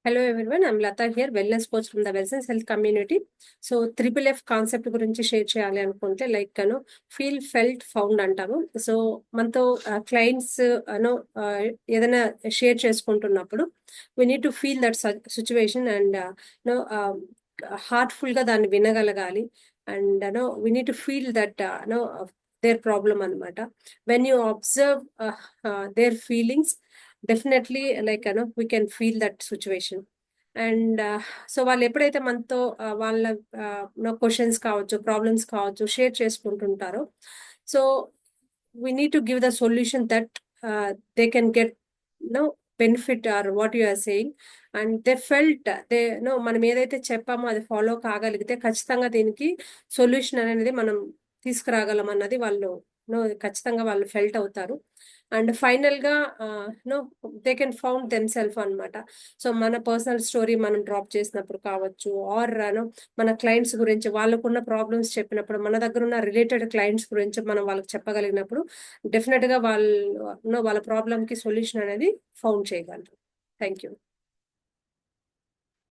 Hello everyone, I'm Latha here, wellness coach from the wellness health community. So triple F concept గురించి share చేయాలి అనుకుంటే like feel felt found అంటాము. So మనతో clients అను ఏదైనా share చేసుకుంటున్నప్పుడు we need to feel that situation and know heartful గా దాన్ని వినగలగాలి. And we need to feel that know their problem అనమాట. When you observe their feelings, definitely like we can feel that situation. And so వాళ్ళు ఎప్పుడైతే మనతో వాళ్ళ questions కావచ్చు, problems కావచ్చు షేర్ చేసుకుంటుంటారో, so we need to give the solution that they can get no benefit or what you are saying. And they felt they know మనం ఏదైతే చెప్పామో అది ఫాలో కాగలిగితే ఖచ్చితంగా దీనికి సొల్యూషన్ అనేది మనం తీసుకురాగలం అన్నది వాళ్ళు నో ఖచ్చితంగా వాళ్ళు ఫెల్ట్ అవుతారు. అండ్ ఫైనల్ గా no they can found them self అనమాట. సో మన పర్సనల్ స్టోరీ మనం డ్రాప్ చేసినప్పుడు కావచ్చు, ఆర్ నో మన క్లయింట్స్ గురించి వాళ్ళకున్న ప్రాబ్లమ్స్ చెప్పినప్పుడు, మన దగ్గర ఉన్న రిలేటెడ్ క్లయింట్స్ గురించి మనం వాళ్ళకి చెప్పగలిగినప్పుడు డెఫినెట్ గా వాళ్ళు వాళ్ళ ప్రాబ్లమ్ కి సొల్యూషన్ అనేది ఫౌండ్ చేయగలరు. Thank you.